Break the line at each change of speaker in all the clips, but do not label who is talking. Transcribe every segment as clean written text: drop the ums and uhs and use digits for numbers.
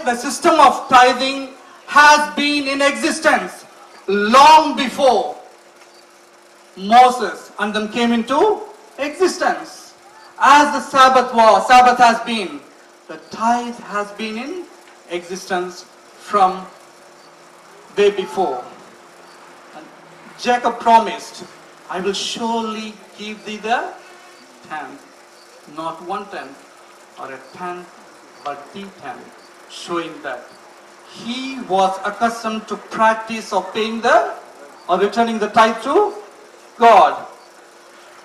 the system of tithing has been in existence long before Moses and then came into existence. As the Sabbath has been, the tithe has been in existence from way before. And Jacob promised, I will surely give thee the tenth, not 1/10 or a tenth, but the tenth, showing that he was accustomed to practice of paying or returning the tithe to God.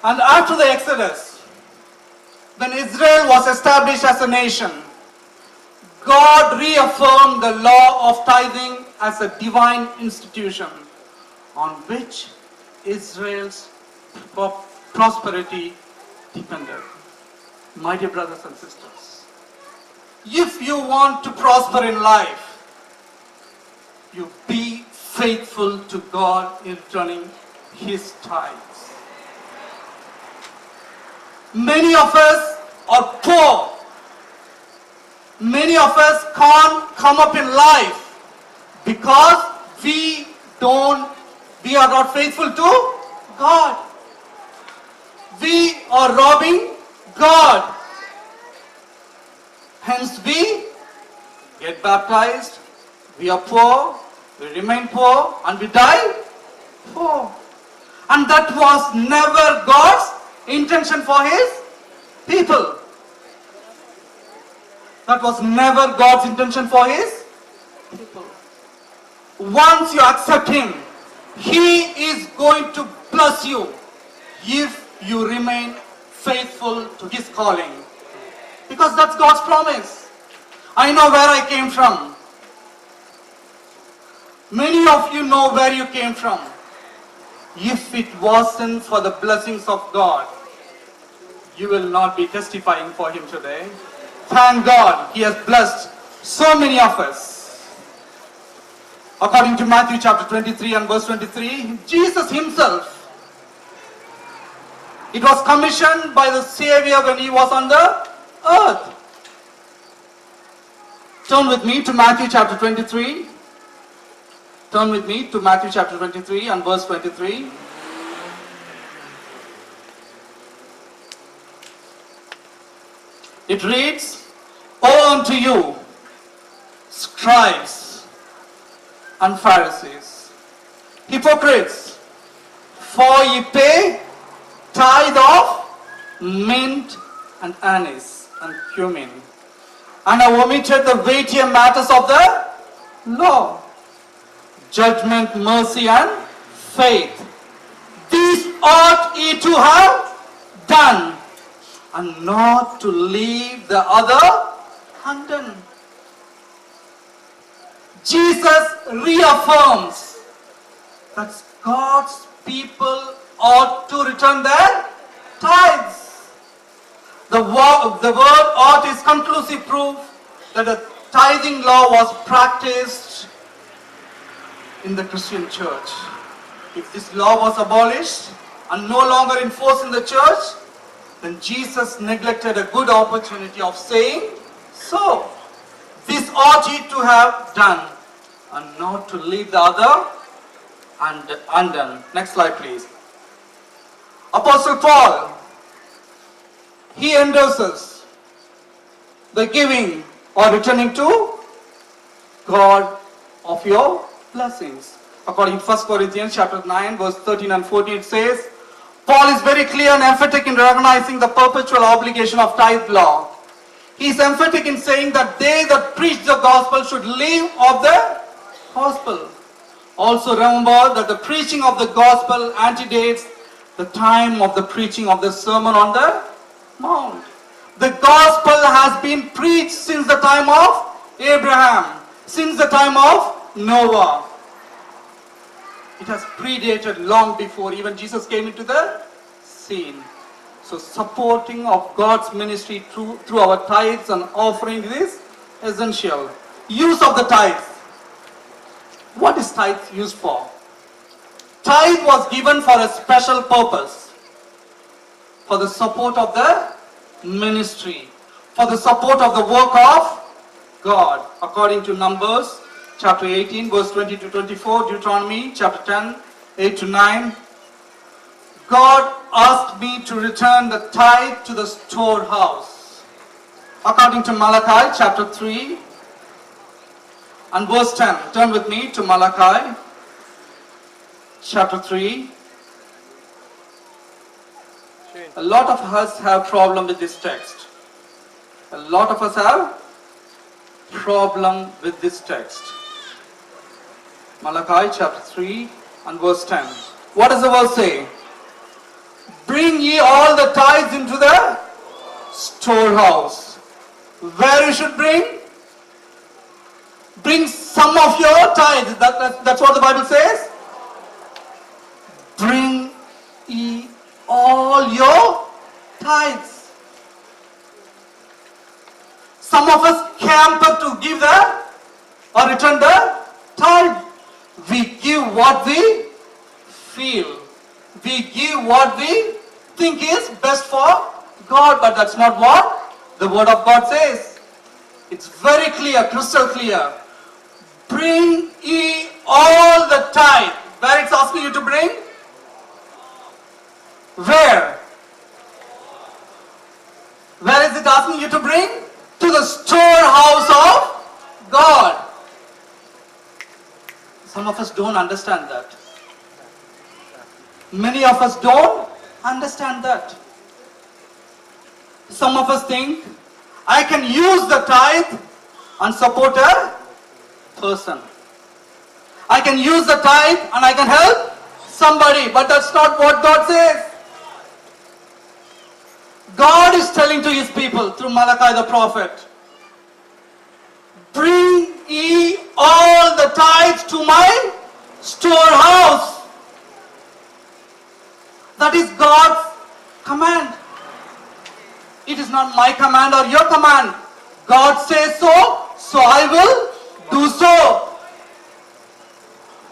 And after the Exodus, when Israel was established as a nation, God reaffirmed the law of tithing as a divine institution on which Israel's prosperity depended. My dear brothers and sisters, if you want to prosper in life, you be faithful to God in returning His tithes. Many of us are poor. Many of us can't come up in life because we are not faithful to God. We are robbing God. Hence we get baptized, we are poor, we remain poor, and we die poor. And that was never God's intention for His people. That was never God's intention for His people. Once you accept Him, He is going to bless you if you remain faithful to His calling. Because that's God's promise. I know where I came from. Many of you know where you came from. If it wasn't for the blessings of God, you will not be testifying for Him today. Thank God, He has blessed so many of us. According to Matthew chapter 23 and verse 23, Jesus Himself, it was commissioned by the Savior when He was on the earth. Turn with me to Matthew chapter 23. Turn with me to Matthew chapter 23 and verse 23. It reads, Woe unto you, scribes and Pharisees, hypocrites, for ye pay tithe of mint and anise and cumin, and have omitted the weightier matters of the law, judgment, mercy, and faith. These ought ye to have done, and not to leave the other undone. Jesus reaffirms that God's people ought to return their tithes. The word ought is conclusive proof that the tithing law was practiced in the Christian church. If this law was abolished and no longer enforced in the church, then Jesus neglected a good opportunity of saying, so, this ought ye to have done, and not to leave the other undone. Next slide, please. Apostle Paul, he endorses the giving or returning to God of your blessings. According to 1 Corinthians chapter 9, verse 13 and 14, it says, Paul is very clear and emphatic in recognizing the perpetual obligation of tithe law. He is emphatic in saying that they that preach the gospel should live of the gospel. Also remember that the preaching of the gospel antedates the time of the preaching of the Sermon on the Mount. The gospel has been preached since the time of Abraham, since the time of Noah. It has predated long before even Jesus came into the scene. So supporting of God's ministry through our tithes and offerings is essential. Use of the tithes. What is tithe used for? Tithe was given for a special purpose. For the support of the ministry. For the support of the work of God. According to Numbers chapter 18 verse 20 to 24, Deuteronomy chapter 10, 8 to 9, God asked me to return the tithe to the storehouse. According to Malachi chapter 3 and verse 10, turn with me to Malachi chapter 3. A lot of us have problem with this text. A lot of us have problem with this text. Malachi chapter 3 and verse 10. What does the verse say? Bring ye all the tithes into the storehouse. Where you should bring? Bring some of your tithes. That's what the Bible says. Bring ye all your tithes. Some of us camp to give the or return the tithe. We give what we feel. We give what we think is best for God, but that's not what the Word of God says. It's very clear, crystal clear. Bring ye all the tithe. Where it's asking you to bring? Where? Where is it asking you to bring? To the storehouse of God. Some of us don't understand that. Many of us don't understand that. Some of us think, I can use the tithe and support a person. I can use the tithe and I can help somebody, but that's not what God says. God is telling to His people through Malachi the prophet, bring ye all the tithes to my storehouse. That is God's command. It is not my command or your command. God says so, so I will do so.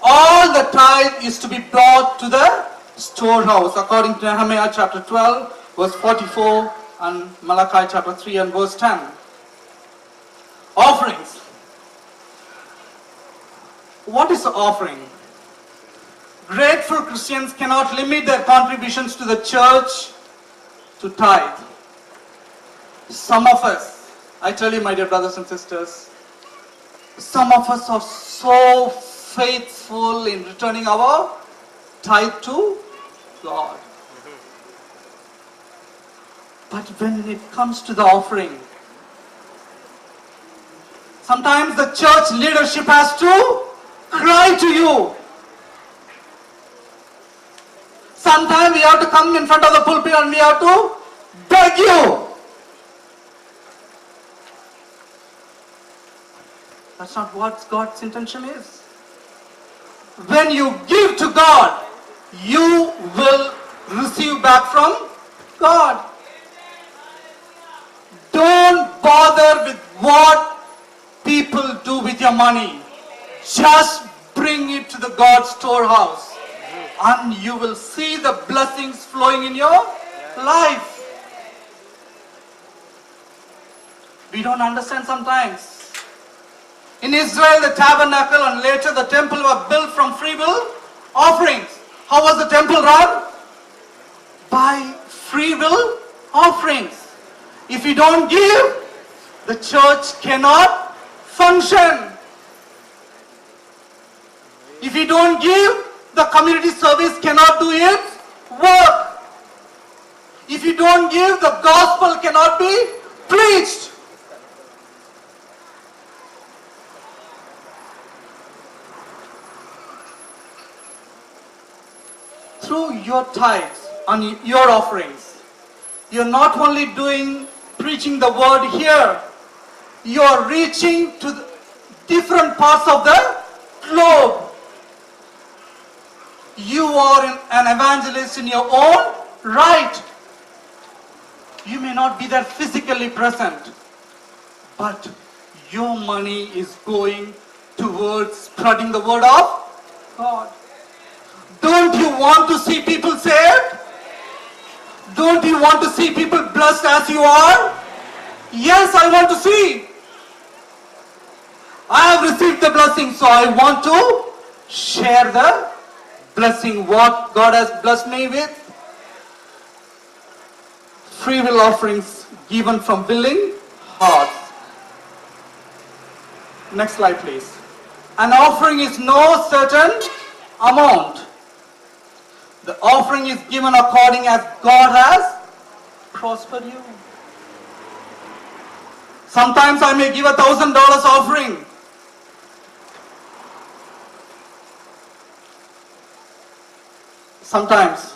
All the tithe is to be brought to the storehouse, according to Nehemiah chapter 12, verse 44, and Malachi chapter 3 and verse 10. Offerings. What is the offering? Grateful Christians cannot limit their contributions to the church to tithe. Some of us, I tell you my dear brothers and sisters, some of us are so faithful in returning our tithe to God. But when it comes to the offering, sometimes the church leadership has to cry to you. Sometimes we have to come in front of the pulpit and we have to beg you. That's not what God's intention is. When you give to God, you will receive back from God. Don't bother with what people do with your money. Just bring it to the God's storehouse. And you will see the blessings flowing in your life. We don't understand sometimes. In Israel, the tabernacle and later the temple were built from free will offerings. How was the temple run? By free will offerings. If you don't give, the church cannot function. If you don't give, the community service cannot do its work. If you don't give, the gospel cannot be preached. Through your tithes and your offerings, you're not only preaching the word here, you're reaching to the different parts of the globe. You are an evangelist in your own right. You may not be there physically present, but your money is going towards spreading the word of God. Don't you want to see people saved? Don't you want to see people blessed as you are? Yes, I want to see. I have received the blessing, so I want to share the blessing, what God has blessed me with. Free will offerings given from willing hearts. Next slide, please. An offering is no certain amount. The offering is given according as God has prospered you. Sometimes I may give $1,000 offering. Sometimes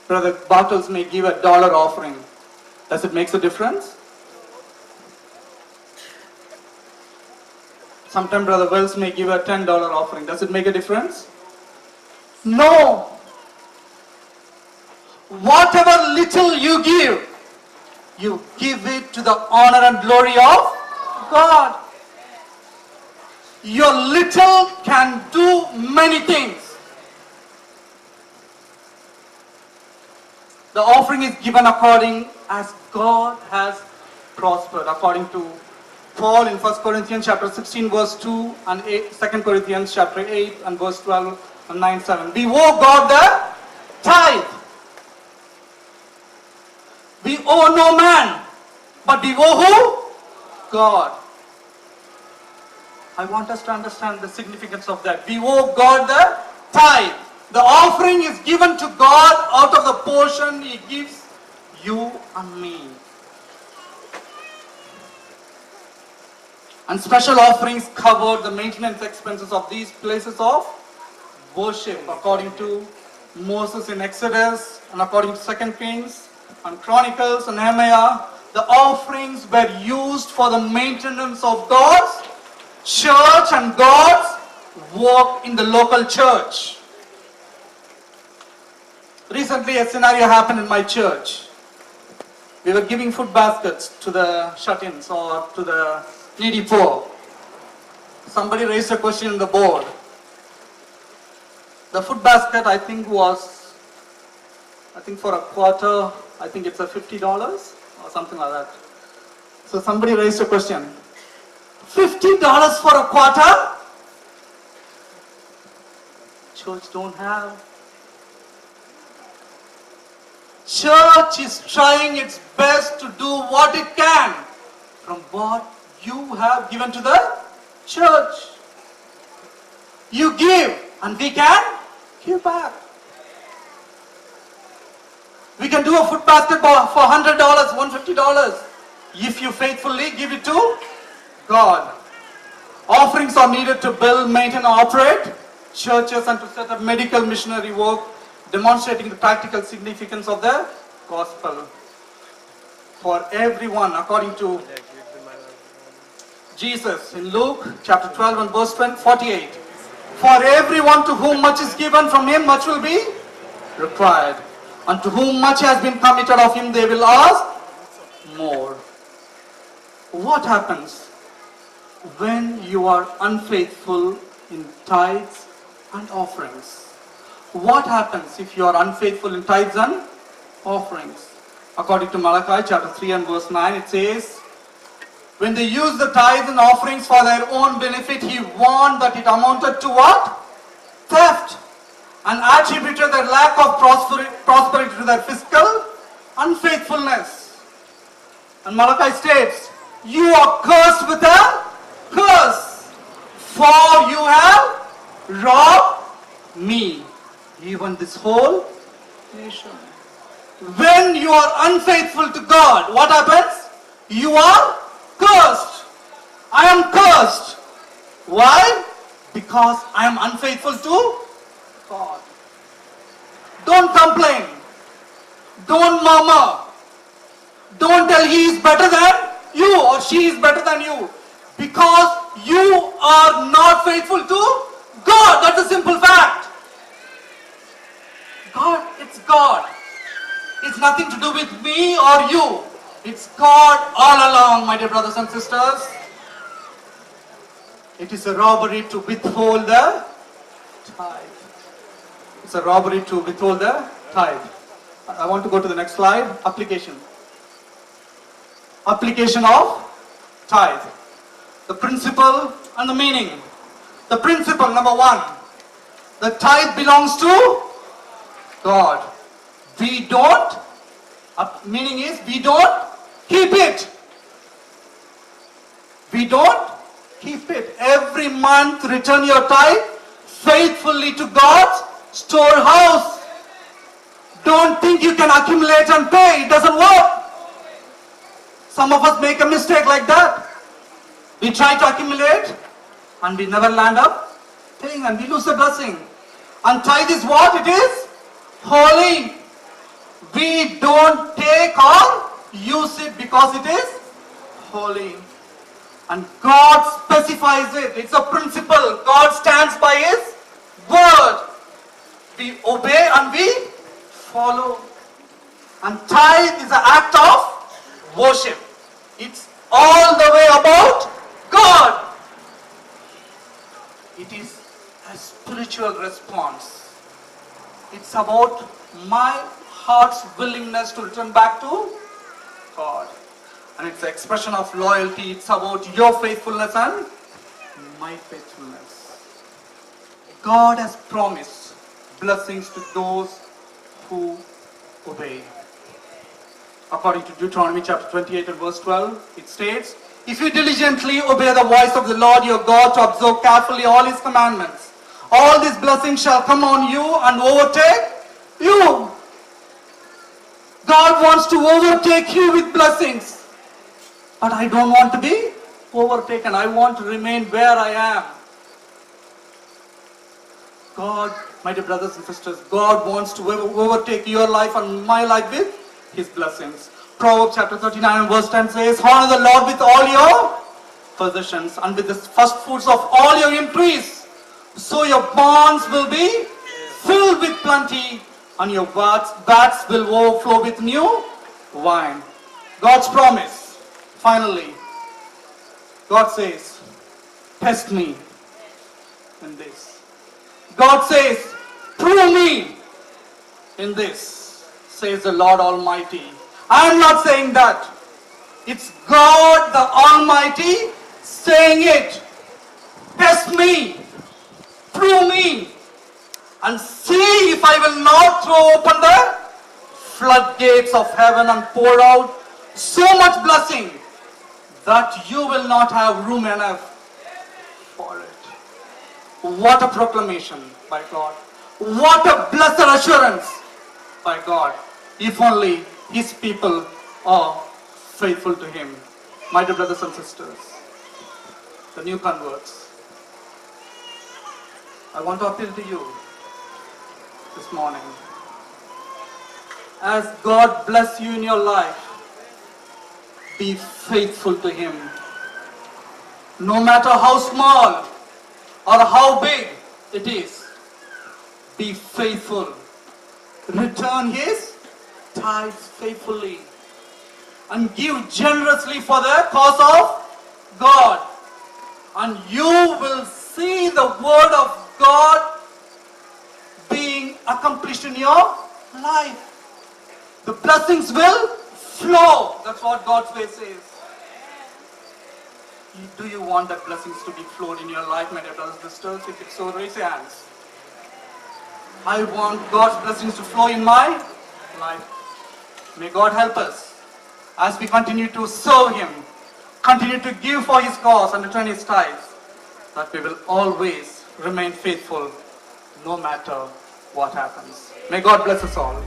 Brother Bartels may give $1 offering. Does it make a difference? Sometimes Brother Wells may give a $10 offering. Does it make a difference? No. Whatever little you give it to the honor and glory of God. Your little can do many things. The offering is given according as God has prospered, according to Paul in 1 Corinthians chapter 16 verse 2 and 2 Corinthians chapter 8 and verse 12 and 9-7. We owe God the tithe. We owe no man, but we owe who? God. I want us to understand the significance of that. We owe God the tithe. The offering is given to God out of the portion He gives you and me. And special offerings cover the maintenance expenses of these places of worship according to Moses in Exodus and according to 2 Kings and Chronicles and Nehemiah. The offerings were used for the maintenance of God's church and God's work in the local church. Recently a scenario happened in my church. We were giving food baskets to the shut-ins or to the needy poor. Somebody raised a question in the board. The food basket I think for a quarter, I think it's a $50 or something like that. So somebody raised a question. $50 for a quarter? Church don't have. Church is trying its best to do what it can from what you have given to the church. You give and we can give back. We can do a food basket for $100, $150 if you faithfully give it to God. Offerings are needed to build, maintain, and operate churches and to set up medical missionary work, demonstrating the practical significance of the gospel. For everyone, according to Jesus in Luke chapter 12 and verse 48. For everyone to whom much is given, from him much will be required. And to whom much has been committed of him, they will ask more. What happens when you are unfaithful in tithes and offerings? What happens if you are unfaithful in tithes and offerings? According to Malachi chapter 3 and verse 9, it says, when they used the tithes and offerings for their own benefit, he warned that it amounted to what? Theft, and attributed their lack of prosperity to their fiscal unfaithfulness. And Malachi states, you are cursed with a curse, for you have robbed me, even this whole nation. When you are unfaithful to God, what happens? You are cursed. I am cursed. Why? Because I am unfaithful to God. Don't complain. Don't murmur. Don't tell he is better than you or she is better than you. Because you are not faithful to God. That's a simple fact. God, it's God. It's nothing to do with me or you. It's God all along, my dear brothers and sisters. It is a robbery to withhold the tithe. It's a robbery to withhold the tithe. I want to go to the next slide. Application. Application of tithe. the principle and the meaning. The principle, number one, the tithe belongs to God. We don't, meaning is we don't keep it. We don't keep it. Every month return your tithe faithfully to God's storehouse. Don't think you can accumulate and pay. It doesn't work. Some of us make a mistake like that. We try to accumulate and we never land up paying and we lose the blessing. And tithe is what? It is holy. We don't take or use it because it is holy. And God specifies it. It's a principle. God stands by His word. We obey and we follow. And tithe is an act of worship. It's all the way about God. It is a spiritual response. It's about my heart's willingness to return back to God. And it's an expression of loyalty. It's about your faithfulness and my faithfulness. God has promised blessings to those who obey. According to Deuteronomy chapter 28 and verse 12, it states, if you diligently obey the voice of the Lord your God to observe carefully all His commandments, all these blessings shall come on you and overtake you. God wants to overtake you with blessings. But I don't want to be overtaken. I want to remain where I am. God, my dear brothers and sisters, God wants to overtake your life and my life with His blessings. Proverbs chapter 39 and verse 10 says, honor the Lord with all your possessions and with the first fruits of all your increase. So your barns will be filled with plenty and your vats will overflow with new wine. God's promise. Finally, God says, test me in this. God says, prove me in this, says the Lord Almighty. I am not saying that. It's God the Almighty saying it. Test me, prove me, and see if I will not throw open the floodgates of heaven and pour out so much blessing that you will not have room enough for it. What a proclamation by God. What a blessed assurance by God. If only His people are faithful to Him. My dear brothers and sisters, the new converts, I want to appeal to you this morning. As God bless you in your life, be faithful to Him. No matter how small or how big it is, be faithful. Return His tithes faithfully and give generously for the cause of God. And you will see the word of God being accomplished in your life. The blessings will flow. That's what God's way says. Do you want that blessings to be flowed in your life, my dear brothers and sisters? If it's so, raise your hands. I want God's blessings to flow in my life. May God help us as we continue to serve Him, continue to give for His cause and return His tithes, that we will always remain faithful no matter what happens. May God bless us all.